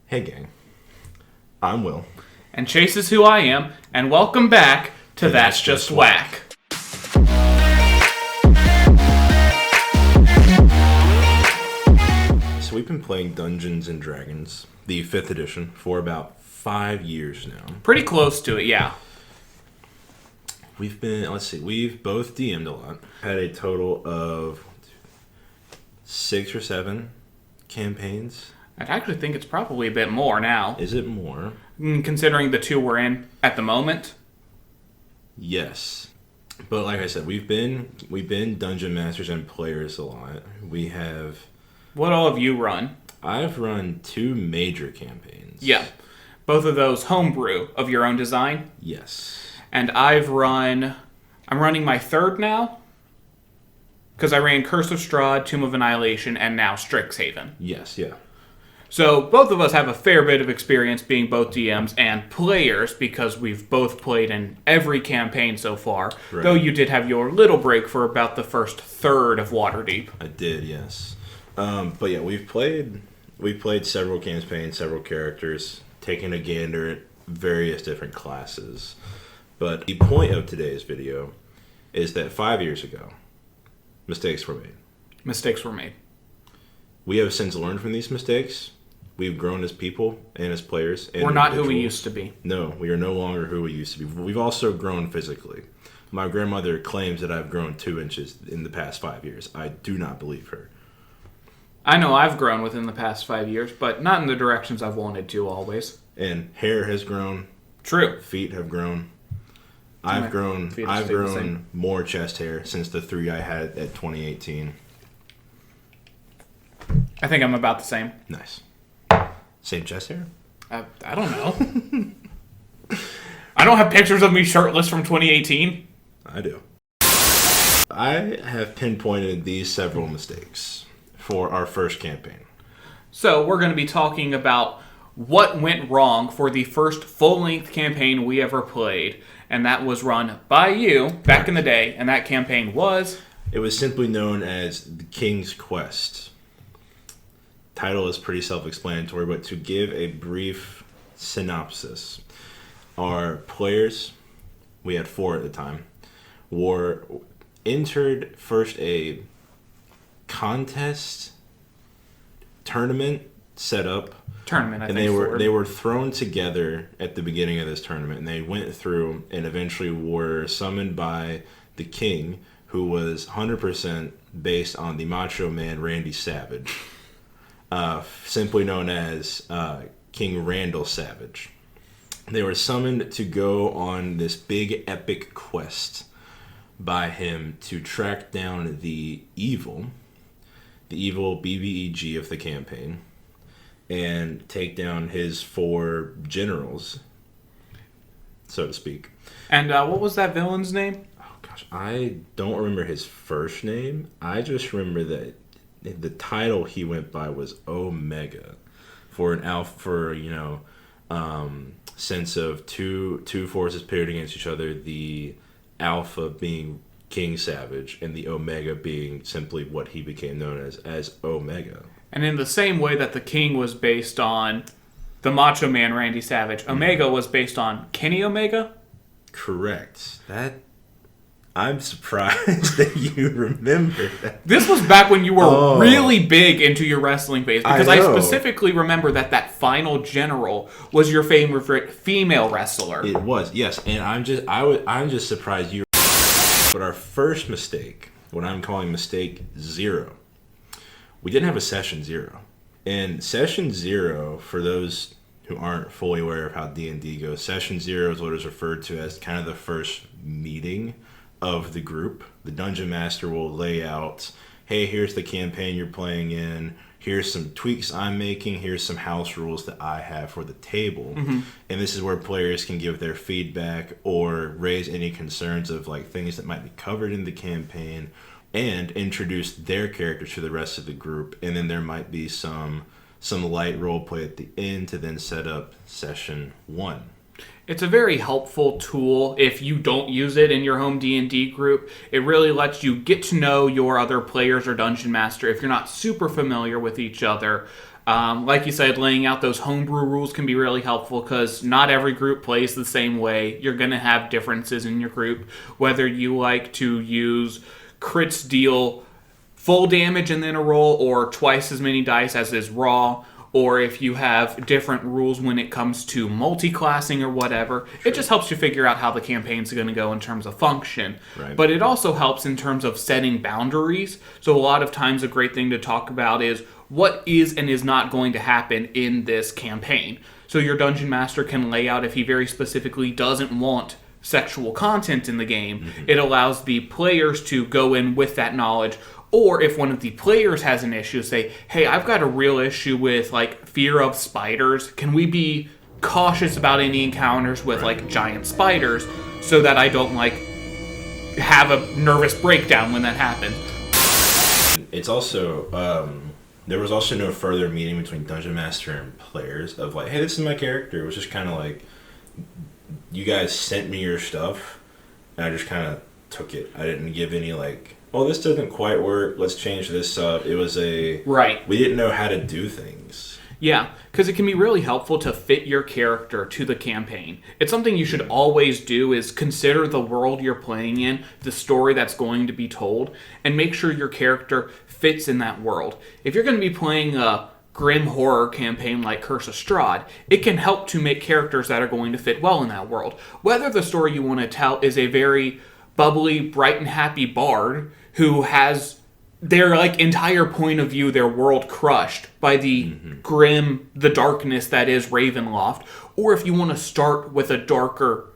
Hey gang, I'm Will. And Chase is who I am, and welcome back to That's Just WAC. So we've been playing Dungeons & Dragons, the 5th edition, for about 5 years now. Pretty close to it, yeah. We've both DM'd a lot. Had a total of 6 or 7 campaigns. I actually think it's probably a bit more now. Is it more? Considering the 2 we're in at the moment. Yes. But like I said, we've been dungeon masters and players a lot. We have... What all have you run? I've run 2 major campaigns. Yeah. Both of those homebrew of your own design? Yes. And I'm running my 3rd now. Because I ran Curse of Strahd, Tomb of Annihilation, and now Strixhaven. Yes, yeah. So both of us have a fair bit of experience being both DMs and players because we've both played in every campaign so far. Right. Though you did have your little break for about the first third of Waterdeep. I did, yes. But yeah, we've played several campaigns, several characters, taking a gander at various different classes. But the point of today's video is that 5 years ago, mistakes were made. Mistakes were made. We have since learned from these mistakes. We've grown as people and as players. And we're not who we used to be. No, we are no longer who we used to be. We've also grown physically. My grandmother claims that I've grown 2 inches in the past 5 years. I do not believe her. I know I've grown within the past 5 years, but not in the directions I've wanted to always. And hair has grown. True. Feet have grown. I've grown more chest hair since the 3 I had at 2018. I think I'm about the same. Nice. Same chest hair? I don't know. I don't have pictures of me shirtless from 2018. I do. I have pinpointed these several mistakes for our first campaign. So we're going to be talking about what went wrong for the first full-length campaign we ever played, and that was run by you back in the day, and that campaign was... It was simply known as The King's Quest. Title is pretty self-explanatory, but to give a brief synopsis, our players, we had 4 at the time, entered first a contest tournament setup. Tournament, I think. And they were thrown together at the beginning of this tournament, and they went through and eventually were summoned by the king, who was 100% based on the Macho Man Randy Savage. Simply known as King Randall Savage. They were summoned to go on this big epic quest by him to track down the evil BBEG of the campaign, and take down his 4 generals, so to speak. And what was that villain's name? Oh gosh, I don't remember his first name. I just remember that the title he went by was Omega, for an sense of two forces pitted against each other. The Alpha being King Savage, and the Omega being simply what he became known as Omega. And in the same way that the King was based on the Macho Man Randy Savage, Omega was based on Kenny Omega? Correct. I'm surprised that you remember that. This was back when you were really big into your wrestling phase, because I specifically remember that final general was your favorite female wrestler. It was, yes, and I'm just surprised you. But our first mistake, what I'm calling mistake 0, we didn't have a session 0. And session 0, for those who aren't fully aware of how D&D goes, session 0 is what is referred to as kind of the first meeting of the group. The dungeon master will lay out, hey, here's the campaign you're playing in, here's some tweaks I'm making, here's some house rules that I have for the table. Mm-hmm. And this is where players can give their feedback or raise any concerns of like things that might be covered in the campaign, and introduce their character to the rest of the group. And then there might be some light role play at the end to then set up session 1. It's a very helpful tool if you don't use it in your home D&D group. It really lets you get to know your other players or dungeon master if you're not super familiar with each other. Like you said, laying out those homebrew rules can be really helpful because not every group plays the same way. You're going to have differences in your group, whether you like to use crits deal full damage and then a roll, or twice as many dice as is raw, or if you have different rules when it comes to multi-classing or whatever. Sure. It just helps you figure out how the campaign's going to go in terms of function. Right. But it also helps in terms of setting boundaries. So a lot of times a great thing to talk about is what is and is not going to happen in this campaign. So your dungeon master can lay out if he very specifically doesn't want sexual content in the game. Mm-hmm. It allows the players to go in with that knowledge. Or if one of the players has an issue, say, hey, I've got a real issue with, like, fear of spiders. Can we be cautious about any encounters with, like, giant spiders so that I don't, like, have a nervous breakdown when that happens? It's also, there was also no further meeting between Dungeon Master and players of, like, hey, this is my character. It was just kind of like, you guys sent me your stuff, and I just kind of took it. I didn't give any, like, oh, this doesn't quite work, let's change this up. It was a... Right. We didn't know how to do things. Yeah, because it can be really helpful to fit your character to the campaign. It's something you should always do, is consider the world you're playing in, the story that's going to be told, and make sure your character fits in that world. If you're going to be playing a grim horror campaign like Curse of Strahd, it can help to make characters that are going to fit well in that world. Whether the story you want to tell is a very bubbly, bright and happy bard who has their like entire point of view, their world crushed by the grim, the darkness that is Ravenloft, or if you want to start with a darker,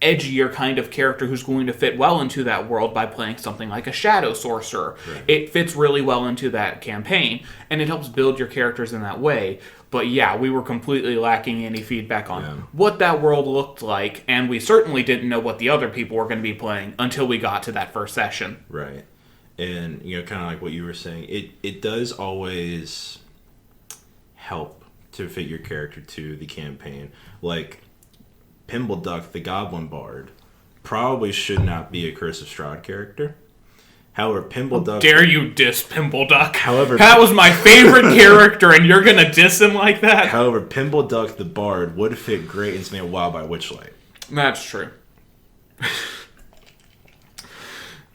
edgier kind of character who's going to fit well into that world by playing something like a Shadow Sorcerer. Right. It fits really well into that campaign, and it helps build your characters in that way. But yeah, we were completely lacking any feedback on what that world looked like, and we certainly didn't know what the other people were going to be playing until we got to that first session. Right. And, you know, kind of like what you were saying, it does always help to fit your character to the campaign. Like, Pimbleduck, the Goblin Bard, probably should not be a Curse of Strahd character. However, Pimbleduck... How dare you diss Pimbleduck? However, that was my favorite character, and you're gonna diss him like that? However, Pimbleduck, the Bard, would fit great in something like Wild by Witchlight. That's true.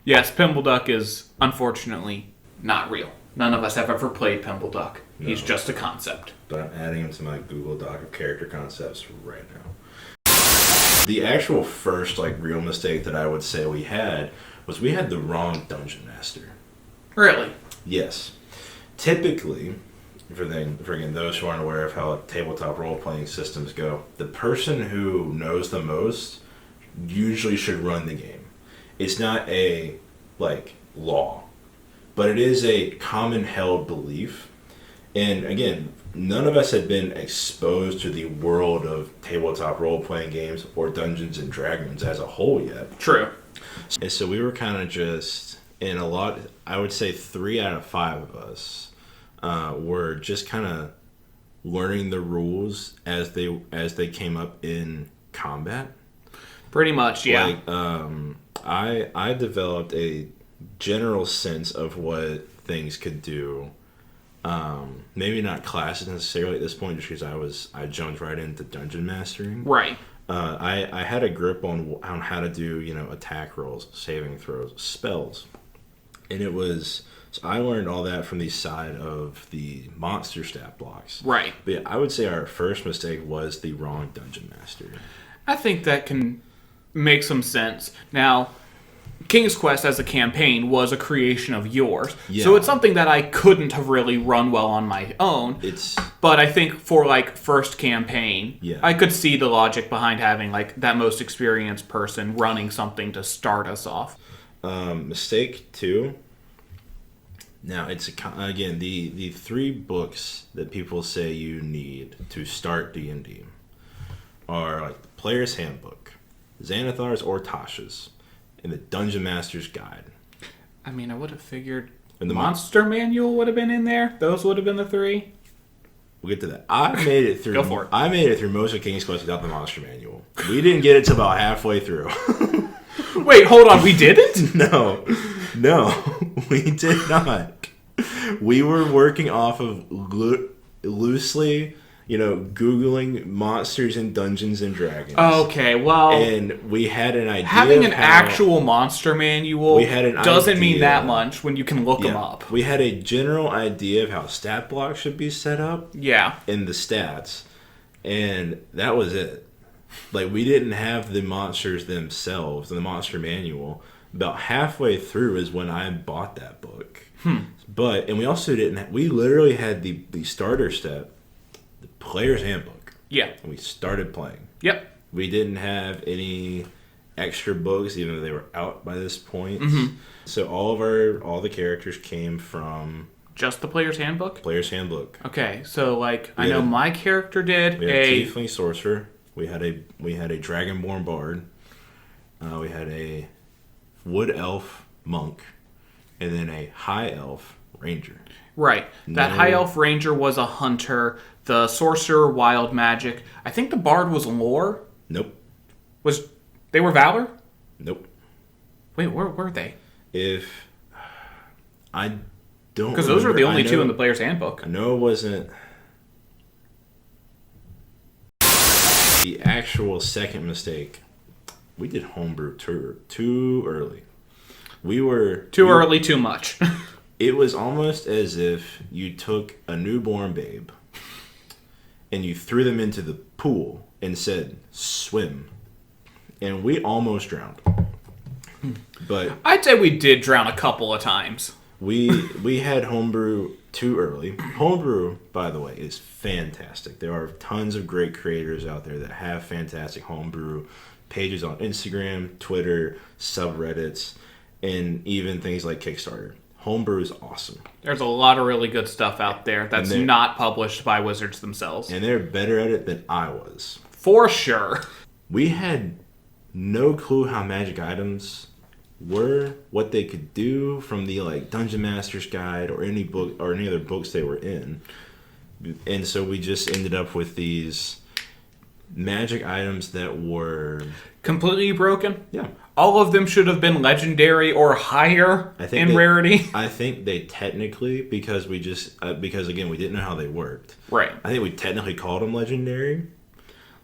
Yes, Pimbleduck is, unfortunately, not real. None of us have ever played Pimbleduck. No. He's just a concept. But I'm adding him to my Google Doc of character concepts right now. The actual first, like, real mistake that I would say we had was we had the wrong Dungeon Master. Really? Yes. Typically, for again, those who aren't aware of how tabletop role-playing systems go, the person who knows the most usually should run the game. It's not a, like, law, but it is a common held belief. And again, none of us had been exposed to the world of tabletop role-playing games or Dungeons and Dragons as a whole yet. True. And so we were kind of just, in a lot, I would say 3 out of 5 of us were just kind of learning the rules as they came up in combat. Pretty much, yeah. Like, I developed a general sense of what things could do. Maybe not classes necessarily at this point, just because I jumped right into dungeon mastering. Right. I had a grip on how to do, you know, attack rolls, saving throws, spells, and it was. So I learned all that from the side of the monster stat blocks. Right. But yeah, I would say our first mistake was the wrong dungeon master. I think that can make some sense. Now, King's Quest as a campaign was a creation of yours. Yeah. So it's something that I couldn't have really run well on my own. But I think for, like, first campaign, I could see the logic behind having, like, that most experienced person running something to start us off. Mistake 2. Now, it's, again, the 3 books that people say you need to start D&D are, like, the Player's Handbook, Xanathar's or Tasha's, and the Dungeon Master's Guide. I mean, I would have figured the Monster Manual would have been in there. Those would have been the 3. We'll get to that. I made it through. Go for it. I made it through most of King's Quest without the Monster Manual. We didn't get it till about halfway through. Wait, hold on. We didn't? No, we did not. We were working off of loosely, Googling monsters in Dungeons and Dragons. Okay, well, and we had an idea. Having an actual monster manual doesn't mean that much when you can look them up. We had a general idea of how stat blocks should be set up. Yeah. In the stats, and that was it. Like, we didn't have the monsters themselves in the monster manual. About halfway through is when I bought that book. And we also didn't. We literally had the starter step. Player's handbook. Yeah. And we started playing. Yep. We didn't have any extra books, even though they were out by this point. So all the characters came from just the player's handbook? Player's handbook. Okay, so I know my character did we had a tiefling sorcerer. We had a dragonborn bard. We had a wood elf monk, and then a high elf ranger. Right. That high elf ranger was a hunter. The sorcerer, wild magic. I think the bard was lore. Nope. They were valor? Nope. Wait, where were they? If I don't, because those were the only two in the player's handbook. I know it wasn't the actual second mistake. We did homebrew too early. We were too early, too much. It was almost as if you took a newborn babe and you threw them into the pool and said, swim. And we almost drowned. But I'd say we did drown a couple of times. We had homebrew too early. Homebrew, by the way, is fantastic. There are tons of great creators out there that have fantastic homebrew pages on Instagram, Twitter, subreddits, and even things like Kickstarter. Homebrew is awesome. There's a lot of really good stuff out there that's not published by Wizards themselves. And they're better at it than I was. For sure. We had no clue how magic items were, what they could do from the Dungeon Master's Guide or any book or any other books they were in. And so we just ended up with these magic items that were completely broken. Yeah. All of them should have been legendary or higher rarity. I think they technically, because because again, we didn't know how they worked. Right. I think we technically called them legendary.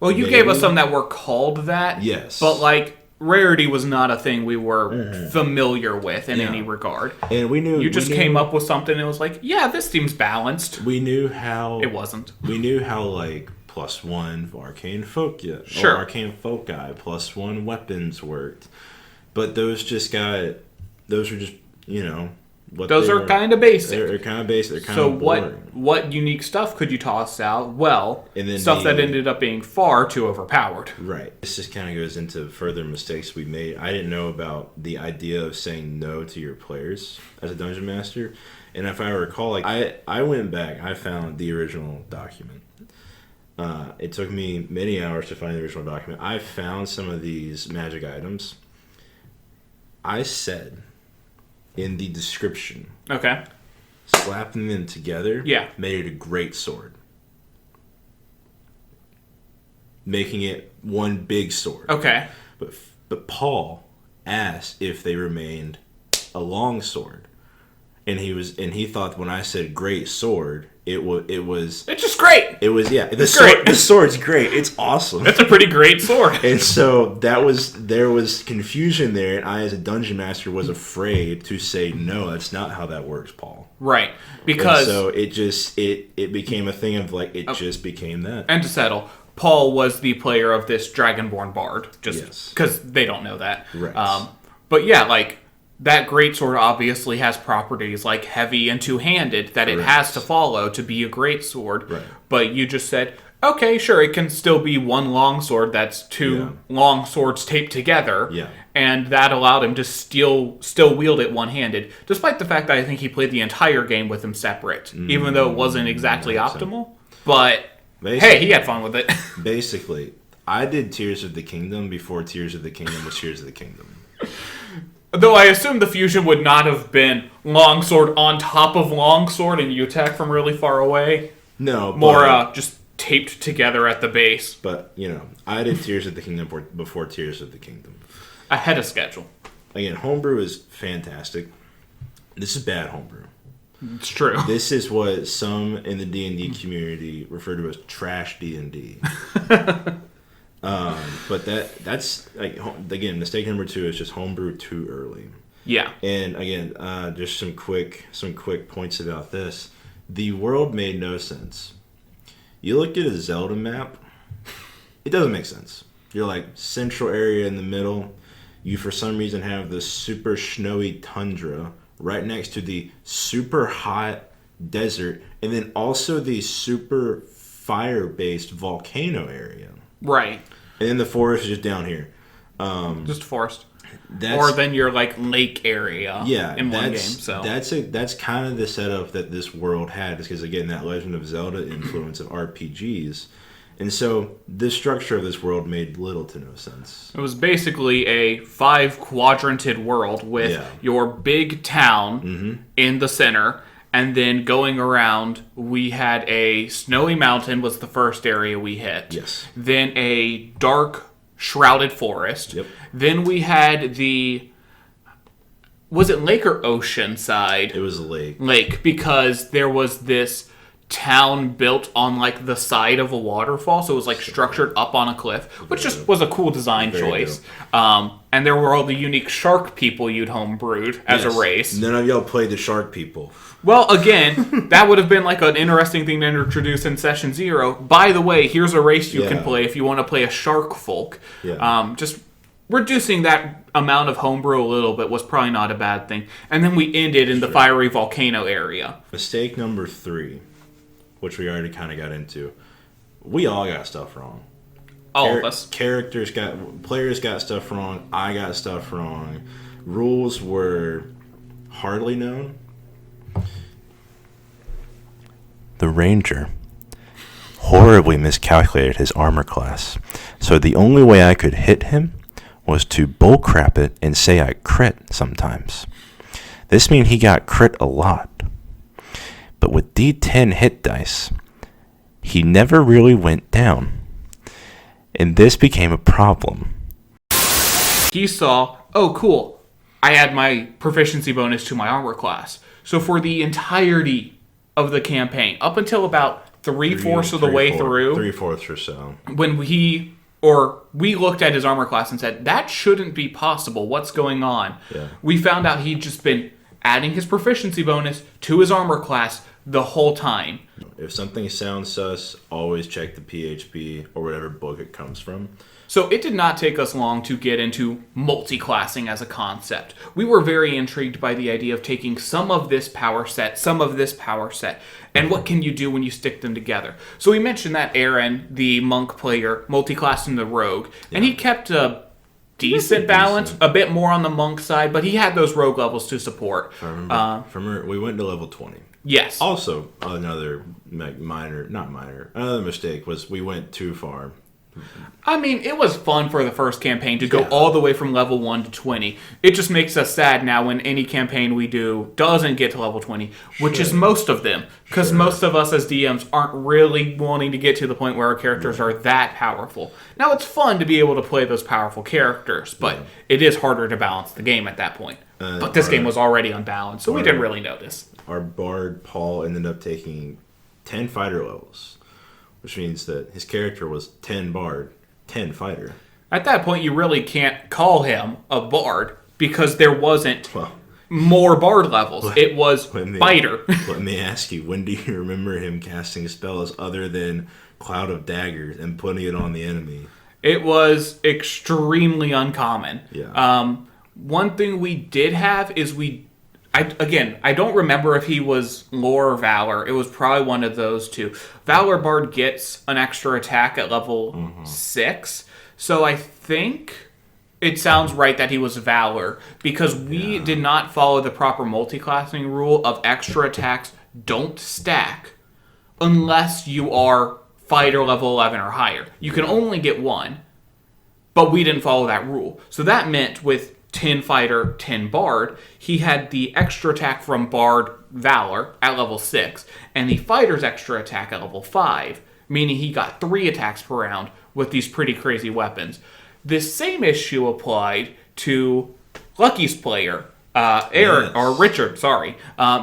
Well, you gave us some that were called that. Yes. But rarity was not a thing we were familiar with in any regard. And we knew... You just came up with something and it was like, yeah, this seems balanced. We knew how... It wasn't. We knew how, +1 arcane folk, sure. Or arcane folk guy, +1 weapons worked. But those were just, what those are kind of basic. They're kind of basic. They're kind of boring. So what unique stuff could you toss out? Well, and then stuff that ended up being far too overpowered. Right. This just kind of goes into further mistakes we made. I didn't know about the idea of saying no to your players as a dungeon master. And if I recall, I went back. I found the original document. It took me many hours to find the original document. I found some of these magic items. I said in the description, okay, slapping them together, made it a great sword, making it one big sword. Okay, but Paul asked if they remained a long sword, and he thought when I said great sword, it's just great. It was the sword's great. It's awesome. That's a pretty great sword. And so there was confusion there, and I as a dungeon master was afraid to say no. That's not how that works, Paul. Right, because so it became a thing of just became that. And to settle, Paul was the player of this Dragonborn Bard, just because they don't know that. Right. But yeah, that greatsword obviously has properties like heavy and two-handed that it has to follow to be a greatsword. Right. But you just said, okay, sure, it can still be one longsword that's two long swords taped together. Yeah. And that allowed him to still wield it one-handed, despite the fact that I think he played the entire game with them separate, even though it wasn't exactly optimal. But, hey, he had fun with it. Basically, I did Tears of the Kingdom before Tears of the Kingdom was Tears of the Kingdom. Though I assume the fusion would not have been longsword on top of longsword and you attack from really far away. No. More just taped together at the base. But, I did Tears of the Kingdom before Tears of the Kingdom. Ahead of schedule. Again, homebrew is fantastic. This is bad homebrew. It's true. This is what some in the D&D community refer to as trash D&D. But that's like, again, mistake number 2 is just homebrew too early. Yeah. And again, just some quick points about this. The world made no sense. You look at a Zelda map, it doesn't make sense. You're like central area in the middle. You for some reason have this super snowy tundra right next to the super hot desert, and then also the super fire-based volcano area. Right. And then the forest is just down here. Just forest. Or then your like lake area in one game. So that's kind of the setup that this world had, because again, that Legend of Zelda influence of RPGs. And so the structure of this world made little to no sense. It was basically a 5-quadranted world with your big town in the center, and then going around, we had a snowy mountain was the first area we hit. Yes. Then a dark, shrouded forest. Yep. Then we had was it lake or ocean side? It was a lake. Lake, because there was this town built on like the side of a waterfall, so it was like structured up on a cliff, which just was a cool design choice. And there were all the unique shark people you'd homebrewed as a race. None of y'all played the shark people. Well, again, that would have been like an interesting thing to introduce in Session 0. By the way, here's a race you can play if you want to play a shark folk. Just reducing that amount of homebrew a little bit was probably not a bad thing. And then we ended in the fiery volcano area. Mistake number 3, which we already kind of got into. We all got stuff wrong. All of us. Players got stuff wrong. I got stuff wrong. Rules were hardly known. The Ranger horribly miscalculated his armor class, so the only way I could hit him was to bullcrap it and say I crit sometimes. This means he got crit a lot. But with D10 hit dice, he never really went down. And this became a problem. He saw, oh cool, I add my proficiency bonus to my armor class. So for the entirety of the campaign, up until about 3/4 of the way through, 3/4 or so, when we looked at his armor class and said, that shouldn't be possible, what's going on? We found out he'd just been adding his proficiency bonus to his armor class the whole time. If something sounds sus, always check the PHP or whatever book it comes from. So it did not take us long to get into multi-classing as a concept. We were very intrigued by the idea of taking some of this power set, some of this power set, and what can you do when you stick them together. So we mentioned that Aaron, the monk player, multi-classed in the rogue, and he kept a decent balance, a bit more on the monk side, but he had those rogue levels to support. If I remember, we went to level 20. Yes. Also, another mistake was we went too far. I mean, it was fun for the first campaign to go all the way from level 1 to 20. It just makes us sad now when any campaign we do doesn't get to level 20, which is most of them. Because most of us as DMs aren't really wanting to get to the point where our characters are that powerful. Now, it's fun to be able to play those powerful characters, but it is harder to balance the game at that point. But this game was already unbalanced, so we didn't really notice. Our bard, Paul, ended up taking 10 fighter levels, which means that his character was 10 bard, 10 fighter. At that point, you really can't call him a bard because there wasn't more bard levels. It was fighter. Let me ask you, when do you remember him casting spells other than Cloud of Daggers and putting it on the enemy? It was extremely uncommon. Yeah. One thing we did have is I don't remember if he was Lore or Valor. It was probably one of those two. Valor Bard gets an extra attack at level 6. So I think it sounds right that he was Valor, because we did not follow the proper multi-classing rule of extra attacks don't stack unless you are fighter level 11 or higher. You can only get one, but we didn't follow that rule. So that meant with 10 fighter, 10 bard, he had the extra attack from bard Valor at level 6, and the fighter's extra attack at level 5, meaning he got 3 attacks per round with these pretty crazy weapons. This same issue applied to Lucky's player, Richard, sorry,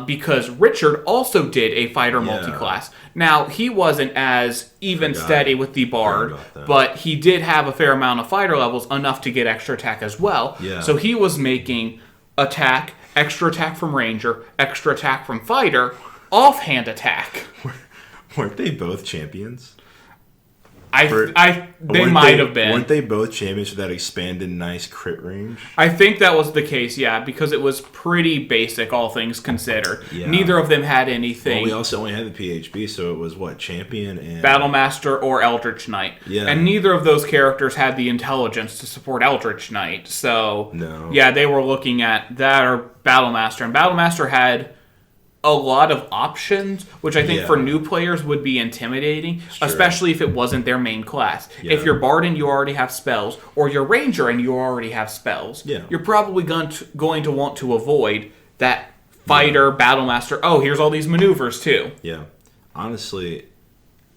because Richard also did a fighter multi-class. Now, he wasn't as even steady with the Bard, but he did have a fair amount of fighter levels, enough to get extra attack as well. Yeah. So he was making attack, extra attack from Ranger, extra attack from Fighter, offhand attack. Weren't they both champions? They might have been. Weren't they both champions for that expanded nice crit range? I think that was the case, yeah, because it was pretty basic, all things considered. Yeah. Neither of them had anything. Well, we also only had the PHB, so it was champion and Battlemaster or Eldritch Knight. Yeah. And neither of those characters had the intelligence to support Eldritch Knight. So, no. Yeah, they were looking at that or Battlemaster. And Battlemaster had a lot of options, which I think for new players would be intimidating, especially if it wasn't their main class. Yeah. If you're Bard and you already have spells, or you're Ranger and you already have spells, you're probably going to want to avoid that Fighter, Battlemaster. Oh, here's all these maneuvers too. Yeah, honestly,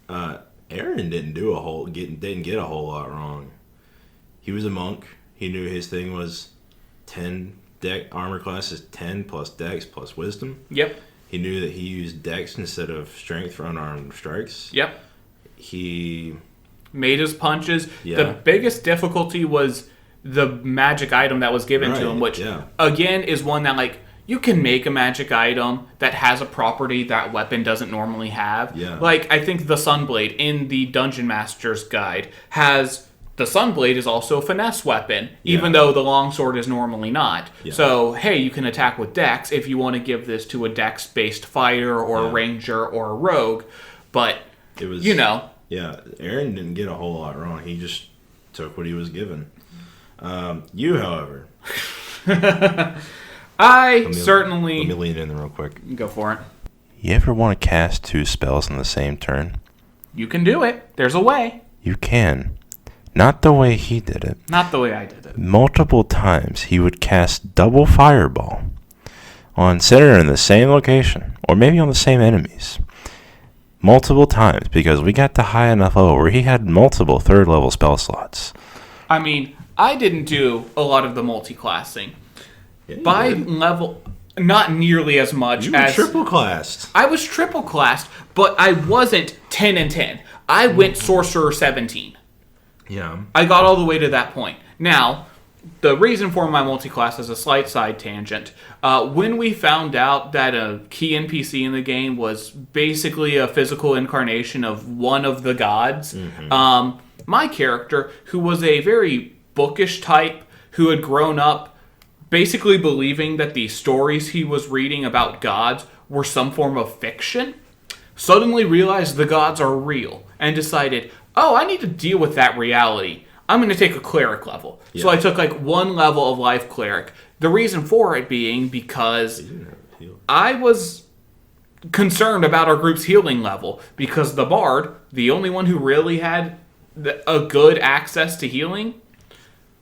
Aaron didn't get a whole lot wrong. He was a monk. He knew his thing was 10 deck armor class is 10 plus dex plus wisdom. Yep. He knew that he used dex instead of strength for unarmed strikes. Yep. He made his punches. Yeah. The biggest difficulty was the magic item that was given to him, which, again, is one that, you can make a magic item that has a property that weapon doesn't normally have. Yeah. I think the Sunblade in the Dungeon Master's Guide has... The Sunblade is also a finesse weapon, even though the longsword is normally not. Yeah. So, hey, you can attack with dex if you want to give this to a dex-based fighter or a ranger or a rogue. But, it was, Yeah, Aaron didn't get a whole lot wrong. He just took what he was given. You, however... Let me lean in real quick. Go for it. You ever want to cast 2 spells in the same turn? You can do it. There's a way. You can. Not the way he did it. Not the way I did it. Multiple times he would cast double fireball on center in the same location, or maybe on the same enemies. Multiple times, because we got to high enough level where he had multiple 3rd level spell slots. I mean, I didn't do a lot of the multi-classing. By level, not nearly as much as... You were triple classed. I was triple classed, but I wasn't 10 and 10. I went Sorcerer 17. Yeah. I got all the way to that point. Now, the reason for my multi-class is a slight side tangent. When we found out that a key NPC in the game was basically a physical incarnation of one of the gods, my character, who was a very bookish type, who had grown up basically believing that the stories he was reading about gods were some form of fiction, suddenly realized the gods are real, and decided... I need to deal with that reality. I'm going to take a cleric level. Yeah. So I took 1 level of life cleric. The reason for it being because I was concerned about our group's healing level. Because the Bard, the only one who really had a good access to healing,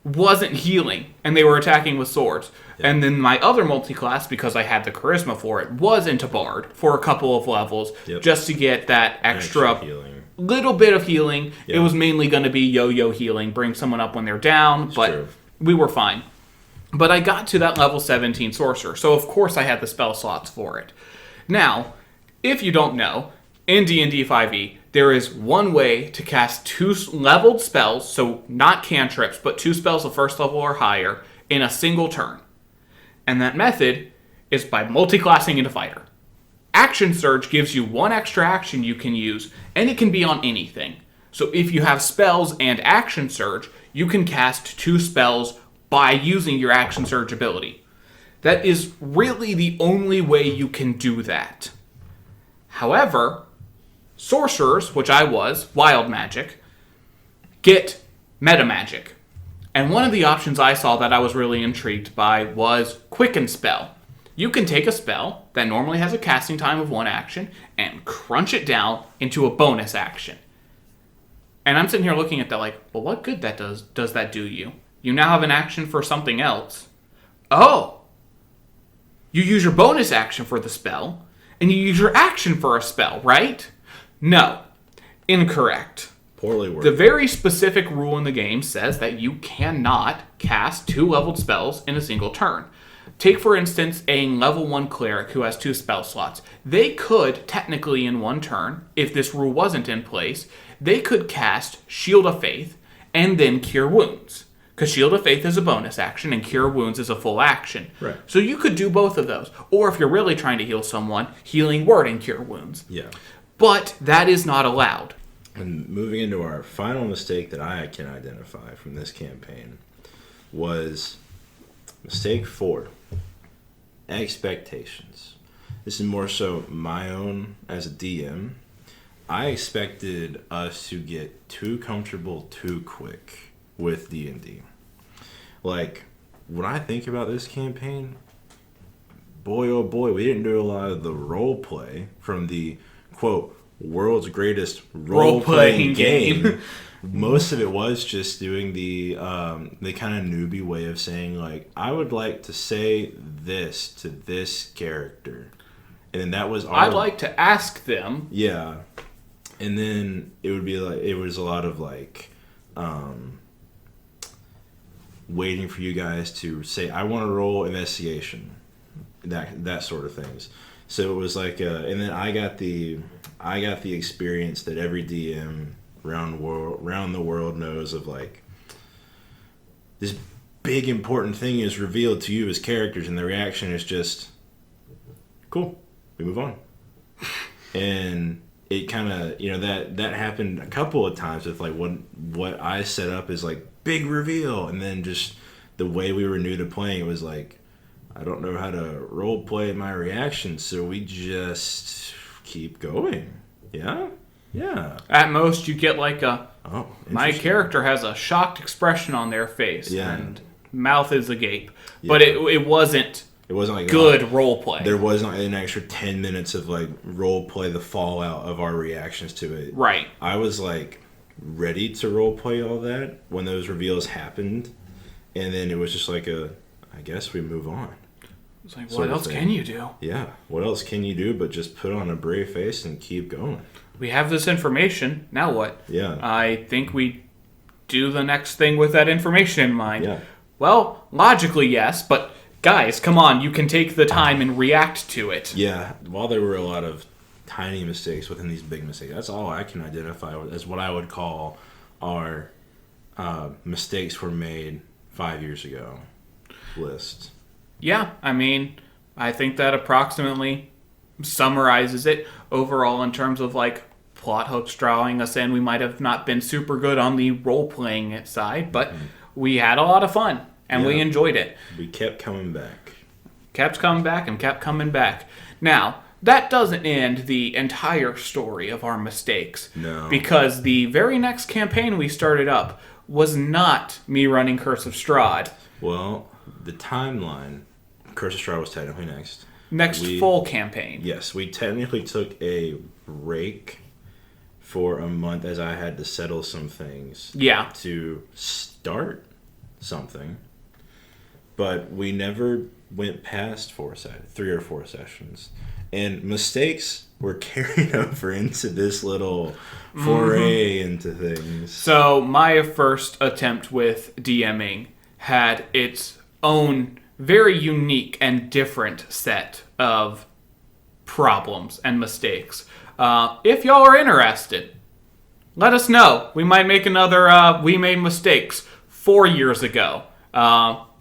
wasn't healing. And they were attacking with swords. Yeah. And then my other multi-class, because I had the charisma for it, was into Bard for a couple of levels. Just to get that extra healing. Little bit of healing. It was mainly going to be yo-yo healing, bring someone up when they're down, but we were fine. But I got to that level 17 sorcerer, so of course I had the spell slots for it. Now, if you don't know, in D&D 5e, there is one way to cast 2 leveled spells, so not cantrips, but 2 spells of 1st level or higher, in a single turn. And that method is by multi-classing into fighter. Action Surge gives you 1 extra action you can use, and it can be on anything. So if you have spells and Action Surge, you can cast 2 spells by using your Action Surge ability. That is really the only way you can do that. However, sorcerers, which I was, wild magic, get meta magic. And one of the options I saw that I was really intrigued by was Quicken Spell. You can take a spell that normally has a casting time of 1 action and crunch it down into a bonus action. And I'm sitting here looking at that well, what good does that do you? You now have an action for something else. Oh! You use your bonus action for the spell, and you use your action for a spell, right? No. Incorrect. Poorly worded. The very specific rule in the game says that you cannot cast 2 leveled spells in a single turn. take, for instance, a level 1 cleric who has 2 spell slots. They could, technically in one turn, if this rule wasn't in place, they could cast Shield of Faith and then Cure Wounds. Because Shield of Faith is a bonus action and Cure Wounds is a full action. Right. So you could do both of those. Or if you're really trying to heal someone, Healing Word and Cure Wounds. Yeah. But that is not allowed. And moving into our final mistake that I can identify from this campaign was mistake 4. Expectations. This is more so my own as a DM. I expected us to get too comfortable too quick with D&D. Like, when I think about this campaign, boy oh boy, we didn't do a lot of the role play from the, quote, world's greatest role-playing game. Most of it was just doing the kind of newbie way of saying, like, I would like to say this to this character. And then that was our... I'd like to ask them. Yeah. And then it would be like, it was a lot of like, waiting for you guys to say, I want to roll investigation. That sort of things. So it was like, and then I got the experience that every DM around the world knows of, like, this big important thing is revealed to you as characters, and the reaction is just, cool, we move on. And it kind of, that happened a couple of times with, like, what I set up is, like, big reveal, and then just the way we were new to playing, it was like, I don't know how to role play my reactions, so we just keep going. Yeah? Yeah. At most, you get like my character has a shocked expression on their face, and mouth is agape. Yeah. But it wasn't like good role play. There wasn't an extra 10 minutes of, like, role play the fallout of our reactions to it. Right. I was, like, ready to role play all that when those reveals happened, and then it was just like I guess we move on. It's like, what else can you do? Yeah, what else can you do but just put on a brave face and keep going? We have this information, now what? Yeah. I think we do the next thing with that information in mind. Yeah. Well, logically, yes, but guys, come on, you can take the time and react to it. Yeah, while there were a lot of tiny mistakes within these big mistakes, that's all I can identify as what I would call our mistakes were made 5 years ago list. Yeah, I mean, I think that approximately summarizes it overall in terms of, like, plot hooks drawing us in. We might have not been super good on the role-playing side, but we had a lot of fun, and we enjoyed it. We kept coming back. Kept coming back and kept coming back. Now, that doesn't end the entire story of our mistakes. No. Because the very next campaign we started up was not me running Curse of Strahd. Well, the timeline... Curse of Strahd was technically next. Full campaign. Yes, we technically took a break for a month as I had to settle some things. Yeah. To start something. But we never went past 3 or 4 sessions. And mistakes were carried over into this little foray into things. So my first attempt with DMing had its own very unique and different set of problems and mistakes. If y'all are interested, let us know. We might make another We Made Mistakes 4 years ago.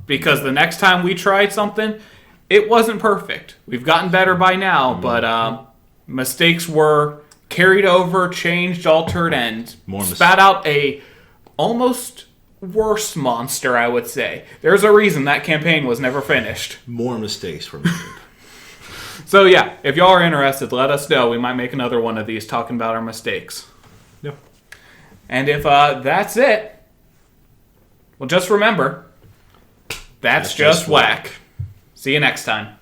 Because the next time we tried something, it wasn't perfect. We've gotten better by now, but mistakes were carried over, changed, altered, and spat out a almost... worse monster, I would say. There's a reason that campaign was never finished. More mistakes were made. So yeah, if y'all are interested, let us know. We might make another one of these talking about our mistakes. Yep. And if that's it, well, just remember, that's just WAC. See you next time.